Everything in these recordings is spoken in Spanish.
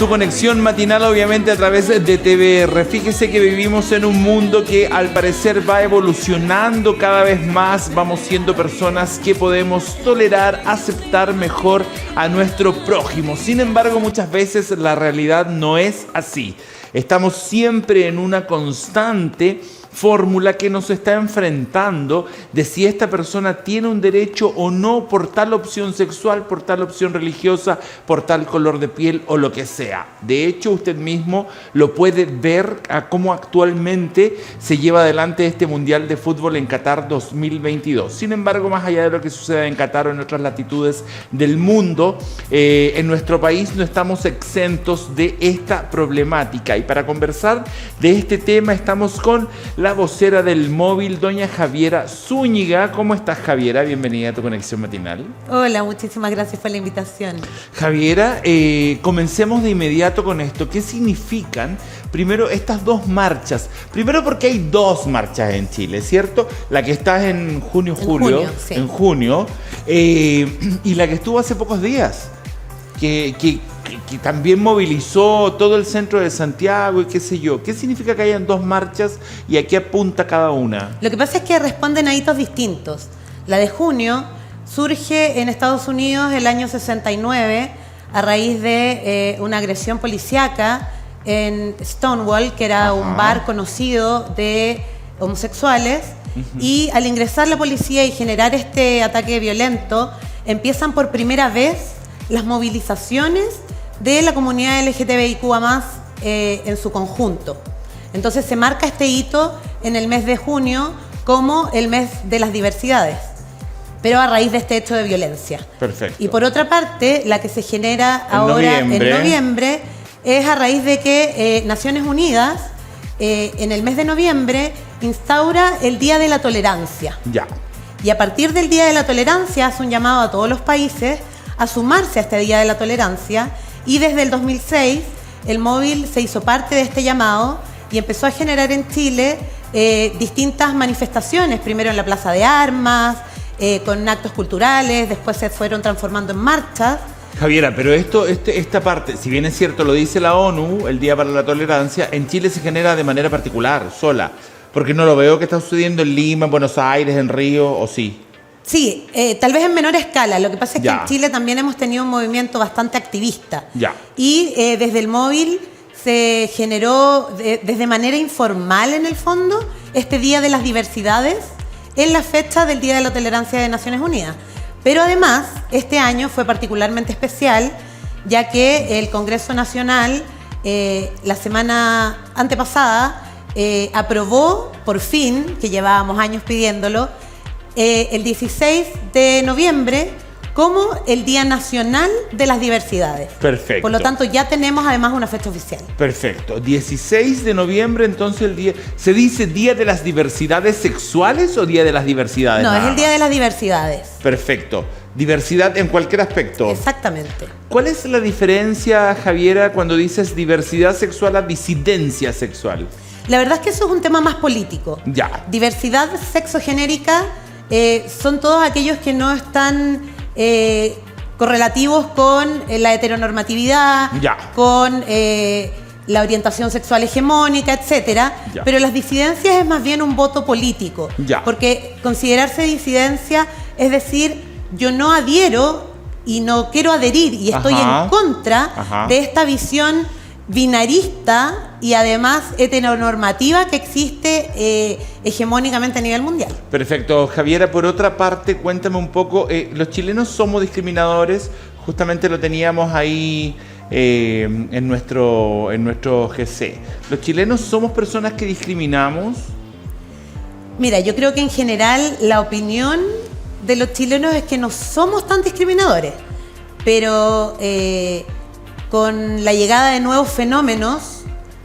tu conexión matinal, obviamente a través de TVR. Fíjese que vivimos en un mundo que al parecer va evolucionando cada vez más. Vamos siendo personas que podemos tolerar, aceptar mejor a nuestro prójimo. Sin embargo, muchas veces la realidad no es así. Estamos siempre en una constante fórmula que nos está enfrentando de si esta persona tiene un derecho o no por tal opción sexual, por tal opción religiosa, por tal color de piel o lo que sea. De hecho, usted mismo lo puede ver a cómo actualmente se lleva adelante este Mundial de Fútbol en Qatar 2022. Sin embargo, más allá de lo que suceda en Qatar o en otras latitudes del mundo, en nuestro país no estamos exentos de esta problemática. Y para conversar de este tema estamos con la vocera del móvil, doña Javiera Zúñiga. ¿Cómo estás, Javiera? Bienvenida a tu conexión matinal. Hola, muchísimas gracias por la invitación. Javiera, comencemos de inmediato con esto. ¿Qué significan, primero, estas dos marchas? Primero porque hay dos marchas en Chile, ¿cierto? La que está en junio, sí. En junio, y la que estuvo hace pocos días, que también movilizó todo el centro de Santiago y qué sé yo. ¿Qué significa que hayan dos marchas y a qué apunta cada una? Lo que pasa es que responden a hitos distintos. La de junio surge en Estados Unidos el año 69 a raíz de una agresión policíaca en Stonewall, que era un bar conocido de homosexuales. Y al ingresar la policía y generar este ataque violento, empiezan por primera vez las movilizaciones de la comunidad LGTBIQ+, en su conjunto. Entonces se marca este hito en el mes de junio como el mes de las diversidades, pero a raíz de este hecho de violencia. Perfecto. Y por otra parte, la que se genera ahora en noviembre es a raíz de que Naciones Unidas, en el mes de noviembre, instaura el Día de la Tolerancia. Ya. Y a partir del Día de la Tolerancia hace un llamado a todos los países a sumarse a este Día de la Tolerancia, y desde el 2006 el móvil se hizo parte de este llamado y empezó a generar en Chile distintas manifestaciones, primero en la Plaza de Armas, con actos culturales, después se fueron transformando en marchas. Javiera, pero esta parte, si bien es cierto, lo dice la ONU, el Día para la Tolerancia, en Chile se genera de manera particular, sola, porque no lo veo que está sucediendo en Lima, en Buenos Aires, en Río, ¿o sí? Sí, tal vez en menor escala. Lo que pasa es que en Chile también hemos tenido un movimiento bastante activista. Ya. Y desde el móvil se generó, desde manera informal en el fondo, este Día de las Diversidades en la fecha del Día de la Tolerancia de Naciones Unidas. Pero además, este año fue particularmente especial, ya que el Congreso Nacional, la semana antepasada, aprobó, por fin, que llevábamos años pidiéndolo, el 16 de noviembre como el Día Nacional de las Diversidades. Perfecto. Por lo tanto, ya tenemos además una fecha oficial. Perfecto. 16 de noviembre, entonces el día... ¿Se dice Día de las Diversidades Sexuales o Día de las Diversidades? No, es el Día de las Diversidades. Perfecto. Diversidad en cualquier aspecto. Exactamente. ¿Cuál es la diferencia, Javiera, cuando dices diversidad sexual a disidencia sexual? La verdad es que eso es un tema más político. Ya. Diversidad sexogenérica son todos aquellos que no están correlativos con la heteronormatividad, con la orientación sexual hegemónica, etcétera. Pero las disidencias es más bien un voto político. Porque considerarse disidencia es decir, yo no adhiero y no quiero adherir y estoy en contra de esta visión binarista y además heteronormativa que existe hegemónicamente a nivel mundial. Perfecto. Javiera, por otra parte, cuéntame un poco, los chilenos somos discriminadores, justamente lo teníamos ahí en nuestro GC. ¿Los chilenos somos personas que discriminamos? Mira, yo creo que en general la opinión de los chilenos es que no somos tan discriminadores, pero con la llegada de nuevos fenómenos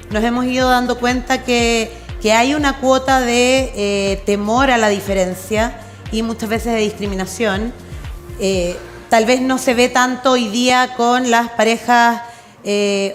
nos hemos ido dando cuenta que hay una cuota de temor a la diferencia y muchas veces de discriminación. Tal vez no se ve tanto hoy día con las parejas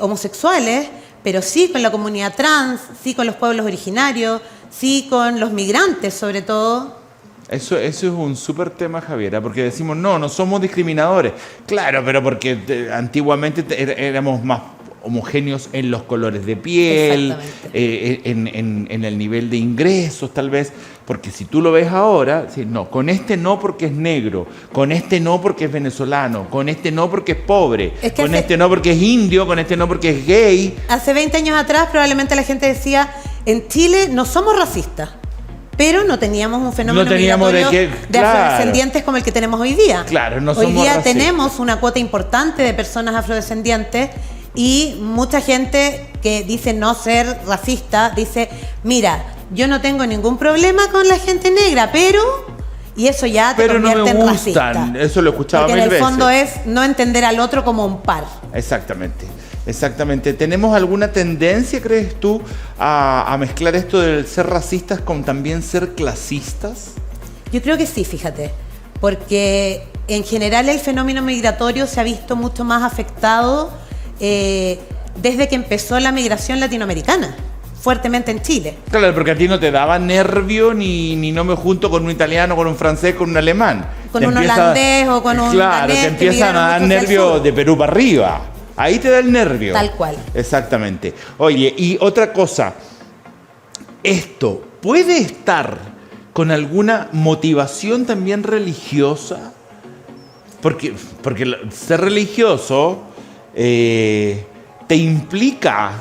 homosexuales, pero sí con la comunidad trans, sí con los pueblos originarios, sí con los migrantes sobre todo. Eso es un súper tema, Javiera, porque decimos, no somos discriminadores. Claro, pero porque antiguamente éramos más homogéneos en los colores de piel, en el nivel de ingresos tal vez, porque si tú lo ves ahora, no, con este no porque es negro, con este no porque es venezolano, con este no porque es pobre, con este no porque es indio, con este no porque es gay. Hace 20 años atrás probablemente la gente decía, en Chile no somos racistas, pero no teníamos un fenómeno migratorio de afrodescendientes como el que tenemos hoy día. Claro, no hoy somos día racistas. Tenemos una cuota importante de personas afrodescendientes y mucha gente que dice no ser racista, dice, mira, yo no tengo ningún problema con la gente negra, pero... Y eso ya te convierte en racista. Eso lo he escuchado mil veces. Porque en el fondo es no entender al otro como un par. Exactamente. ¿Tenemos alguna tendencia, crees tú, a mezclar esto del ser racistas con también ser clasistas? Yo creo que sí, fíjate. Porque en general el fenómeno migratorio se ha visto mucho más afectado desde que empezó la migración latinoamericana, fuertemente en Chile. Claro, porque a ti no te daba nervio ni no me junto con un italiano, con un francés, con un alemán. Con un holandés o con un danés. Claro, te empiezan a dar nervio de Perú para arriba. Ahí te da el nervio. Tal cual. Exactamente. Oye, y otra cosa. ¿Esto puede estar con alguna motivación también religiosa? Porque ser religioso te implica...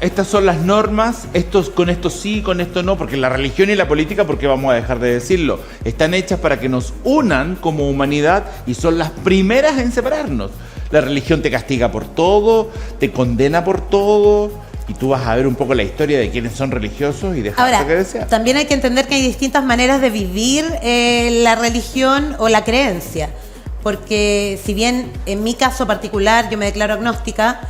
Estas son las normas, con esto sí, con esto no, porque la religión y la política, ¿por qué vamos a dejar de decirlo? Están hechas para que nos unan como humanidad y son las primeras en separarnos. La religión te castiga por todo, te condena por todo, y tú vas a ver un poco la historia de quienes son religiosos y dejar que desear. También hay que entender que hay distintas maneras de vivir la religión o la creencia, porque si bien en mi caso particular yo me declaro agnóstica,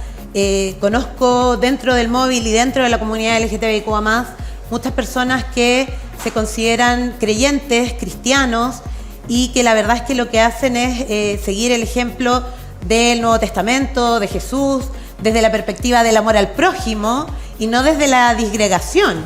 conozco dentro del móvil y dentro de la comunidad LGTBIQ+, muchas personas que se consideran creyentes, cristianos, y que la verdad es que lo que hacen es seguir el ejemplo del Nuevo Testamento, de Jesús, desde la perspectiva del amor al prójimo y no desde la disgregación.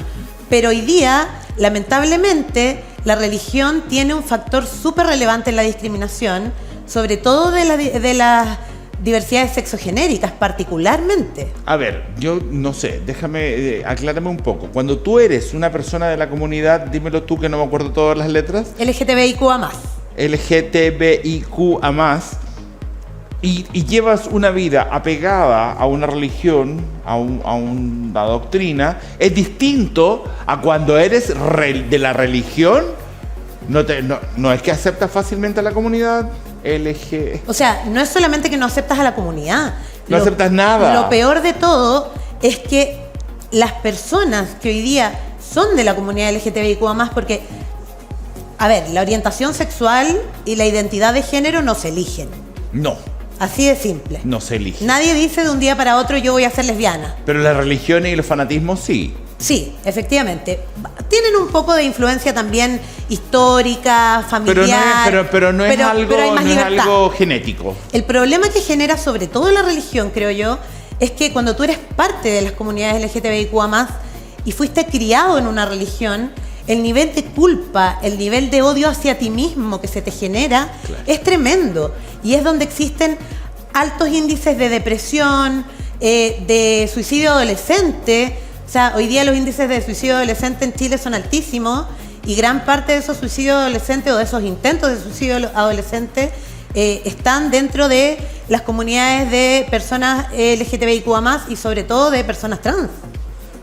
Pero hoy día, lamentablemente, la religión tiene un factor súper relevante en la discriminación, sobre todo de las diversidades sexogenéricas particularmente. A ver, yo no sé, déjame, aclárame un poco. Cuando tú eres una persona de la comunidad, dímelo tú que no me acuerdo todas las letras. LGTBIQA+. LGTBIQA+, y llevas una vida apegada a una religión, a una doctrina, es distinto a cuando eres de la religión. No es que aceptas fácilmente a la comunidad LG. O sea, no es solamente que no aceptas a la comunidad. No aceptas nada. Lo peor de todo es que las personas que hoy día son de la comunidad LGTBIQ+, porque, a ver, la orientación sexual y la identidad de género no se eligen. No. Así de simple. No se eligen. Nadie dice de un día para otro yo voy a ser lesbiana. Pero las religiones y los fanatismos sí. Sí, efectivamente. Tienen un poco de influencia también histórica, familiar. Pero no es algo genético. El problema que genera sobre todo la religión, creo yo, es que cuando tú eres parte de las comunidades LGTBIQ+, y fuiste criado en una religión, el nivel de culpa, el nivel de odio hacia ti mismo que se te genera, claro, es tremendo. Y es donde existen altos índices de depresión, de suicidio adolescente. O sea, hoy día los índices de suicidio adolescente en Chile son altísimos y gran parte de esos suicidios adolescentes o de esos intentos de suicidio adolescente están dentro de las comunidades de personas LGTBIQ+, y sobre todo de personas trans.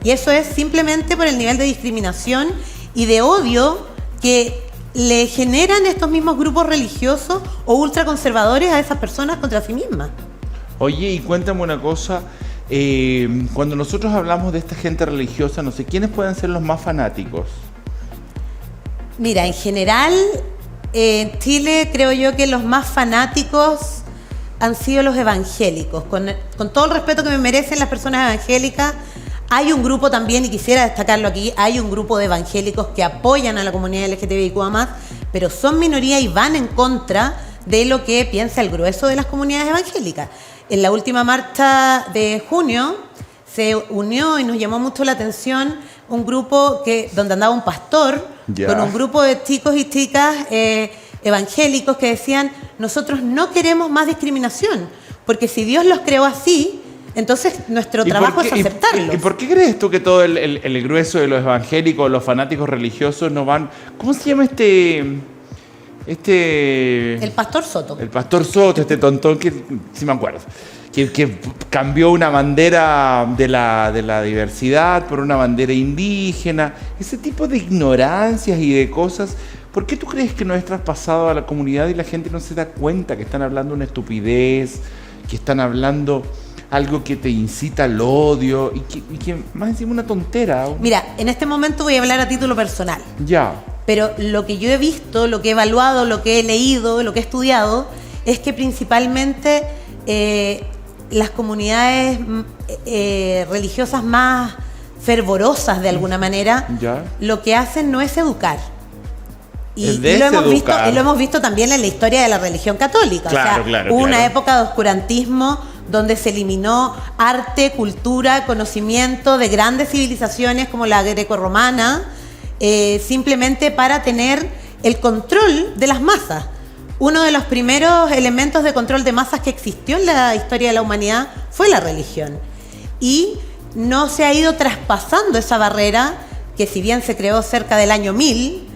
Y eso es simplemente por el nivel de discriminación y de odio que le generan estos mismos grupos religiosos o ultraconservadores a esas personas contra sí mismas. Oye, y cuéntame una cosa. Cuando nosotros hablamos de esta gente religiosa, no sé, ¿quiénes pueden ser los más fanáticos? Mira, en general, en Chile creo yo que los más fanáticos han sido los evangélicos. Con todo el respeto que me merecen las personas evangélicas, hay un grupo también, y quisiera destacarlo aquí, hay un grupo de evangélicos que apoyan a la comunidad LGTBIQ+, pero son minoría y van en contra de lo que piensa el grueso de las comunidades evangélicas. En la última marcha de junio se unió y nos llamó mucho la atención un grupo donde andaba un pastor con un grupo de chicos y chicas evangélicos que decían: nosotros no queremos más discriminación, porque si Dios los creó así, Entonces, nuestro ¿Y trabajo por qué- es aceptarlos. ¿Y por qué crees tú que todo el grueso de los evangélicos, los fanáticos religiosos no van? ¿Cómo se llama El pastor Soto. el pastor Soto, este tontón que sí me acuerdo, que cambió una bandera de la diversidad por una bandera indígena, ese tipo de ignorancias y de cosas? ¿Por qué tú crees que no es traspasado a la comunidad y la gente no se da cuenta que están hablando una estupidez, que están hablando algo que te incita al odio y que más encima una tontera? Mira, en este momento voy a hablar a título personal. Ya. Pero lo que yo he visto, lo que he evaluado, lo que he leído, lo que he estudiado, es que principalmente las comunidades religiosas más fervorosas de alguna manera, Ya. lo que hacen no es educar. Es Y lo deseducar. hemos visto también en la historia de la religión católica. Claro, o sea, claro, hubo una claro. época de oscurantismo donde se eliminó arte, cultura, conocimiento de grandes civilizaciones como la grecorromana, simplemente para tener el control de las masas. Uno de los primeros elementos de control de masas que existió en la historia de la humanidad fue la religión. Y no se ha ido traspasando esa barrera, que si bien se creó cerca del año 1000,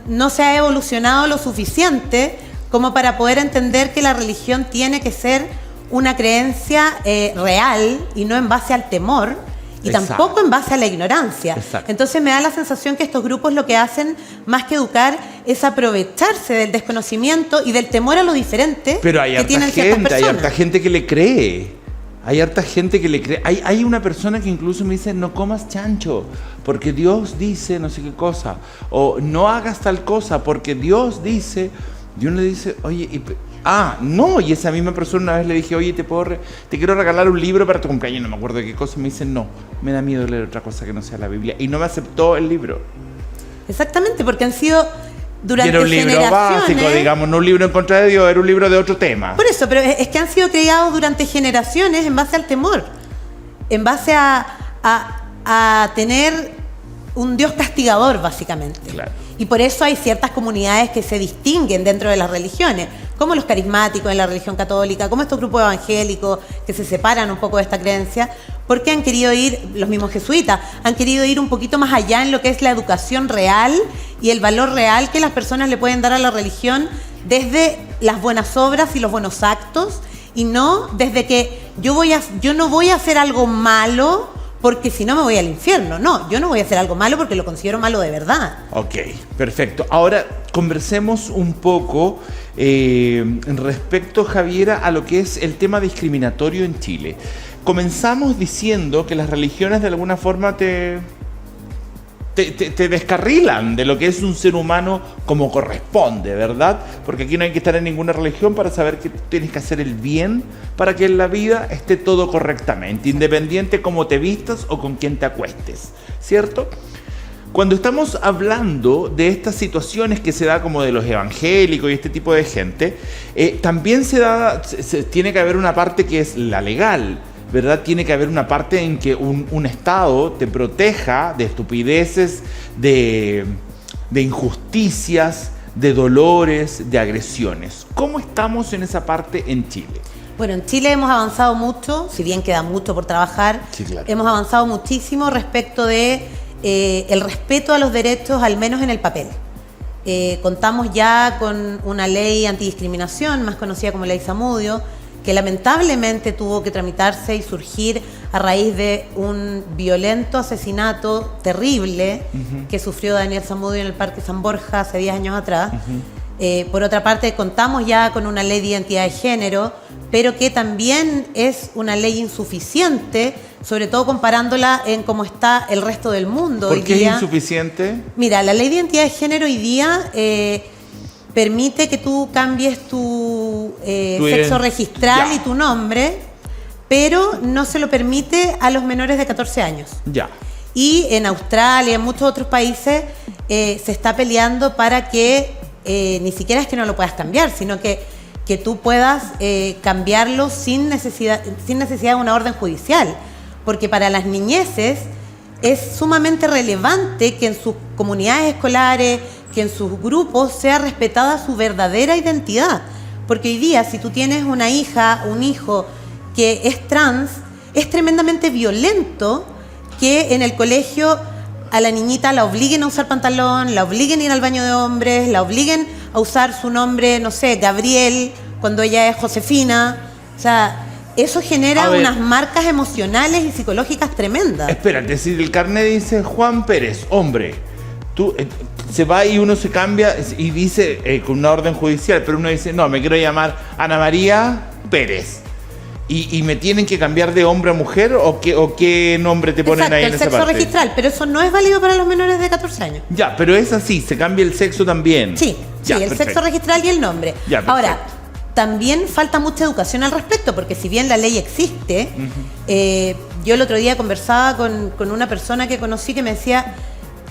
no se ha evolucionado lo suficiente como para poder entender que la religión tiene que ser una creencia real y no en base al temor. Y Exacto. tampoco en base a la ignorancia. Exacto. Entonces me da la sensación que estos grupos lo que hacen, más que educar, es aprovecharse del desconocimiento y del temor a lo diferente Pero hay que harta tienen ciertas gente, hay personas. harta gente que le cree. Hay harta gente que le cree. Hay una persona que incluso me dice, no comas chancho, porque Dios dice no sé qué cosa. O no hagas tal cosa, porque Dios dice... Y uno le dice, oye, no, y esa misma persona una vez le dije, oye, te quiero regalar un libro para tu cumpleaños, no me acuerdo de qué cosa, me dice, no, me da miedo leer otra cosa que no sea la Biblia, y no me aceptó el libro. Exactamente, porque han sido Y durante era un libro generaciones... básico, digamos, no un libro en contra de Dios, era un libro de otro tema. Por eso, pero es que han sido criados durante generaciones en base al temor, en base a tener un Dios castigador, básicamente. Claro. Y por eso hay ciertas comunidades que se distinguen dentro de las religiones, como los carismáticos en la religión católica, como estos grupos evangélicos que se separan un poco de esta creencia, porque han querido ir, los mismos jesuitas, han querido ir un poquito más allá en lo que es la educación real y el valor real que las personas le pueden dar a la religión desde las buenas obras y los buenos actos, y no desde que yo no voy a hacer algo malo porque si no me voy al infierno. No, yo no voy a hacer algo malo porque lo considero malo de verdad. Ok, perfecto. Ahora conversemos un poco respecto, Javiera, a lo que es el tema discriminatorio en Chile. Comenzamos diciendo que las religiones de alguna forma te descarrilan de lo que es un ser humano como corresponde, ¿verdad? Porque aquí no hay que estar en ninguna religión para saber que tienes que hacer el bien para que en la vida esté todo correctamente, independiente cómo te vistas o con quién te acuestes, ¿cierto? Cuando estamos hablando de estas situaciones que se da como de los evangélicos y este tipo de gente, también tiene que haber una parte que es la legal, ¿verdad? Tiene que haber una parte en que un Estado te proteja de estupideces, de injusticias, de dolores, de agresiones. ¿Cómo estamos en esa parte en Chile? Bueno, en Chile hemos avanzado mucho, si bien queda mucho por trabajar, Sí, claro. hemos avanzado muchísimo respecto de el respeto a los derechos, al menos en el papel. Contamos ya con una ley antidiscriminación, más conocida como Ley Zamudio, que lamentablemente tuvo que tramitarse y surgir a raíz de un violento asesinato terrible que sufrió Daniel Zamudio en el Parque San Borja hace 10 años atrás. Por otra parte, contamos ya con una ley de identidad de género, pero que también es una ley insuficiente, sobre todo comparándola en cómo está el resto del mundo. ¿Por hoy qué es día. insuficiente? Mira, la ley de identidad de género hoy día permite que tú cambies tu sexo registral ya. y tu nombre, pero no se lo permite a los menores de 14 años. Ya. Y en Australia y en muchos otros países se está peleando para que ni siquiera es que no lo puedas cambiar, sino que tú puedas cambiarlo sin necesidad de una orden judicial. Porque para las niñeces es sumamente relevante que en sus comunidades escolares, que en sus grupos sea respetada su verdadera identidad. Porque hoy día, si tú tienes una hija, un hijo que es trans, es tremendamente violento que en el colegio a la niñita la obliguen a usar pantalón, la obliguen a ir al baño de hombres, la obliguen a usar su nombre, no sé, Gabriel, cuando ella es Josefina. O sea, eso genera unas marcas emocionales y psicológicas tremendas. Espérate, si el carnet dice Juan Pérez, hombre, tú se va y uno se cambia y dice con una orden judicial, pero uno dice, no, me quiero llamar Ana María Pérez. ¿Y me tienen que cambiar de hombre a mujer o qué nombre te ponen ahí en esa parte? El sexo registral, pero eso no es válido para los menores de 14 años. Ya, pero es así, se cambia el sexo también. Sí, ya, el perfecto. sexo registral y el nombre. Ya, ahora, también falta mucha educación al respecto, porque si bien la ley existe, yo el otro día conversaba con una persona que conocí que me decía,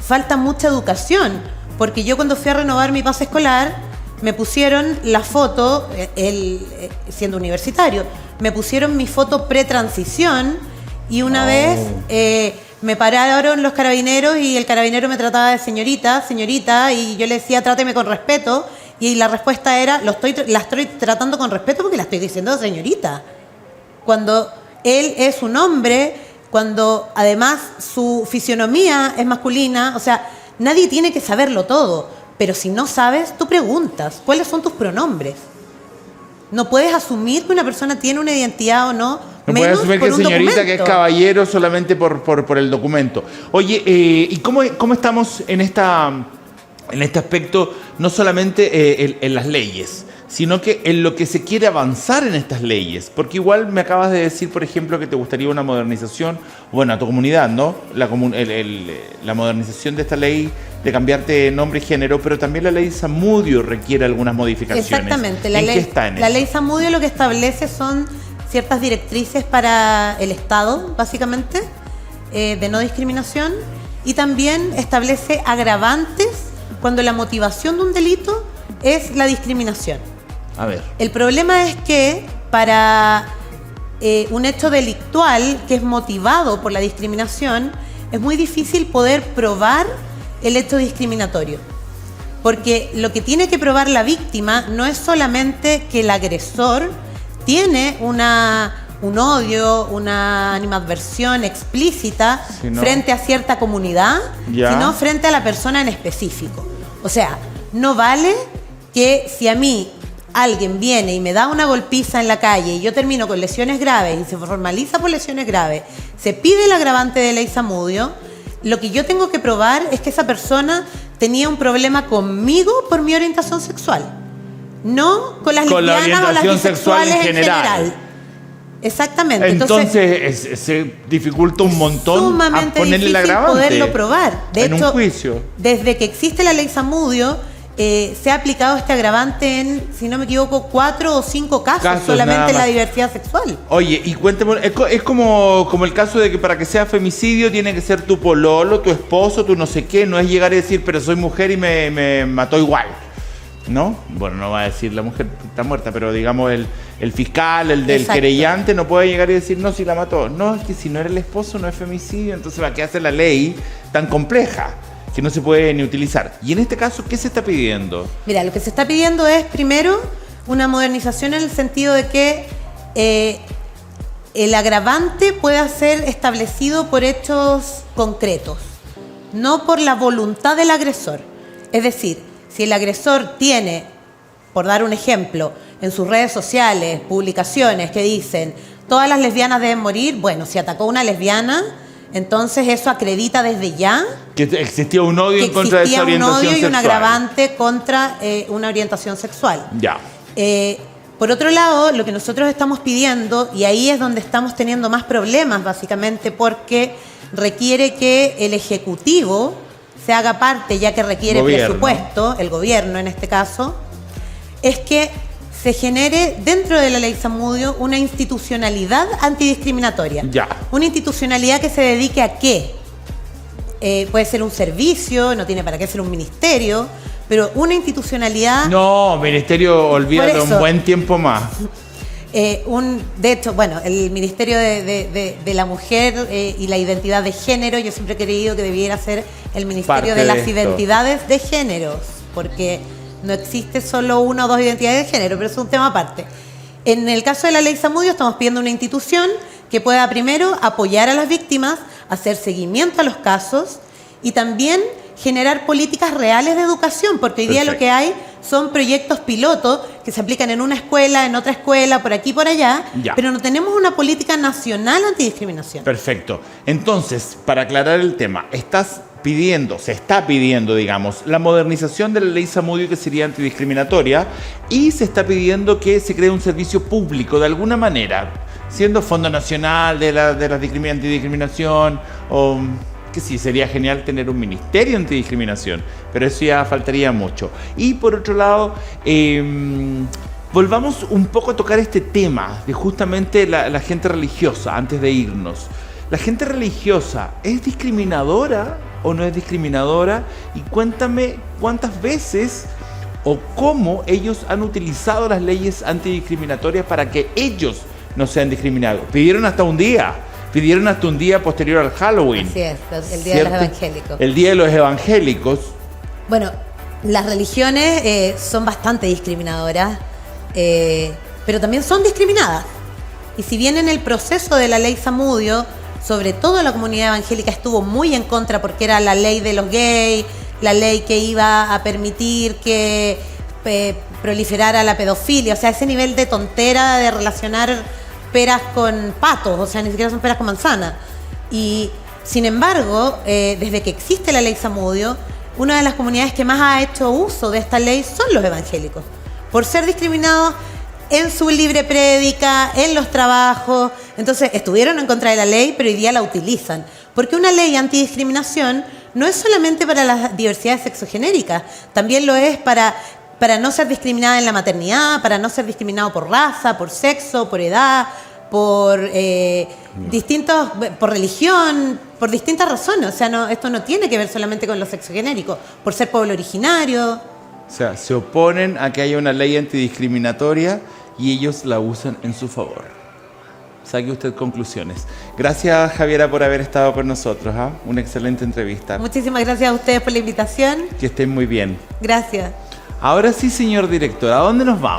falta mucha educación, porque yo cuando fui a renovar mi pase escolar, me pusieron la foto, siendo universitario, me pusieron mi foto pre-transición y una vez me pararon los carabineros y el carabinero me trataba de señorita, y yo le decía, tráteme con respeto, y la respuesta era, la estoy tratando con respeto porque la estoy diciendo señorita. Cuando él es un hombre, cuando además su fisionomía es masculina, o sea, nadie tiene que saberlo todo, pero si no sabes, tú preguntas, ¿cuáles son tus pronombres? No puedes asumir que una persona tiene una identidad o no. No puedes asumir que es señorita, que es caballero solamente por el documento. Oye, ¿y cómo estamos en este aspecto, no solamente en las leyes, sino que en lo que se quiere avanzar en estas leyes? Porque igual me acabas de decir, por ejemplo, que te gustaría una modernización, bueno, a tu comunidad, ¿no? La modernización de esta ley de cambiarte nombre y género, pero también la ley Zamudio requiere algunas modificaciones. Exactamente. ¿En qué está en eso? La ley Zamudio lo que establece son ciertas directrices para el Estado, básicamente, de no discriminación, y también establece agravantes cuando la motivación de un delito es la discriminación. A ver. El problema es que para un hecho delictual que es motivado por la discriminación, es muy difícil poder probar el hecho discriminatorio. Porque lo que tiene que probar la víctima no es solamente que el agresor tiene un odio, una animadversión explícita frente a cierta comunidad, sino frente a la persona en específico. O sea, no vale que si a mí alguien viene y me da una golpiza en la calle y yo termino con lesiones graves y se formaliza por lesiones graves, se pide el agravante de ley Zamudio, lo que yo tengo que probar es que esa persona tenía un problema conmigo por mi orientación sexual, no con las lesbianas o las bisexuales en general. Exactamente. Entonces se dificulta un montón a ponerle el agravante. Poderlo probar. De hecho, un juicio. Desde que existe la ley Zamudio, se ha aplicado este agravante en, si no me equivoco, 4 o 5 casos solamente en la diversidad sexual. Oye, y cuéntame, es como el caso de que para que sea femicidio tiene que ser tu pololo, tu esposo, tu no sé qué, no es llegar y decir, pero soy mujer y me mató igual, ¿no? Bueno, no va a decir la mujer está muerta, pero digamos el fiscal, el del querellante, no puede llegar y decir, no, si la mató. No, es que si no era el esposo no es femicidio, entonces ¿para qué hace la ley tan compleja que no se puede ni utilizar? Y en este caso, ¿qué se está pidiendo? Mira, lo que se está pidiendo es, primero, una modernización en el sentido de que el agravante pueda ser establecido por hechos concretos, no por la voluntad del agresor. Es decir, si el agresor tiene, por dar un ejemplo, en sus redes sociales, publicaciones que dicen todas las lesbianas deben morir, bueno, si atacó a una lesbiana, entonces eso acredita desde ya que existía un odio en contra de esa orientación sexual. Y un agravante contra una orientación sexual. Ya. Por otro lado, lo que nosotros estamos pidiendo, y ahí es donde estamos teniendo más problemas básicamente, porque requiere que el Ejecutivo se haga parte, ya que requiere presupuesto, el gobierno en este caso, es que se genere dentro de la ley Zamudio una institucionalidad antidiscriminatoria. Ya. Una institucionalidad que se dedique a qué. Puede ser un servicio, no tiene para qué ser un ministerio, pero una institucionalidad... No, ministerio, olvídalo un buen tiempo más. De hecho, bueno, el Ministerio de la Mujer y la Identidad de Género, yo siempre he creído que debiera ser el Ministerio de las Identidades de Géneros, porque no existe solo una o dos identidades de género, pero es un tema aparte. En el caso de la ley Zamudio estamos pidiendo una institución que pueda primero apoyar a las víctimas, hacer seguimiento a los casos y también generar políticas reales de educación, porque hoy día lo que hay son proyectos pilotos que se aplican en una escuela, en otra escuela, por aquí y por allá, pero no tenemos una política nacional antidiscriminación. Perfecto. Entonces, para aclarar el tema, se está pidiendo, digamos, la modernización de la ley Zamudio, que sería antidiscriminatoria, y se está pidiendo que se cree un servicio público de alguna manera, siendo Fondo Nacional de la Antidiscriminación, o que sí, sería genial tener un ministerio de antidiscriminación, pero eso ya faltaría mucho. Y por otro lado, volvamos un poco a tocar este tema de justamente la gente religiosa, antes de irnos. ¿La gente religiosa es discriminadora o no es discriminadora? Y cuéntame cuántas veces o cómo ellos han utilizado las leyes antidiscriminatorias para que ellos no sean discriminados. Pidieron hasta un día posterior al Halloween. Así es, el Día de los Evangélicos. El Día de los Evangélicos. Bueno, las religiones son bastante discriminadoras, pero también son discriminadas. Y si bien en el proceso de la ley Zamudio, sobre todo la comunidad evangélica estuvo muy en contra porque era la ley de los gays, la ley que iba a permitir que proliferara la pedofilia, o sea, ese nivel de tontera de relacionar peras con patos, o sea, ni siquiera son peras con manzana. Y sin embargo, desde que existe la ley Zamudio, una de las comunidades que más ha hecho uso de esta ley son los evangélicos, por ser discriminados en su libre prédica, en los trabajos. Entonces, estuvieron en contra de la ley, pero hoy día la utilizan. Porque una ley antidiscriminación no es solamente para las diversidades sexogenéricas, también lo es para no ser discriminada en la maternidad, para no ser discriminado por raza, por sexo, por edad, por religión, por distintas razones. O sea, esto no tiene que ver solamente con lo sexogenérico, por ser pueblo originario. O sea, se oponen a que haya una ley antidiscriminatoria y ellos la usan en su favor. Saque usted conclusiones. Gracias, Javiera, por haber estado con nosotros. Una excelente entrevista. Muchísimas gracias a ustedes por la invitación. Que estén muy bien. Gracias. Ahora sí, señor director, ¿a dónde nos vamos?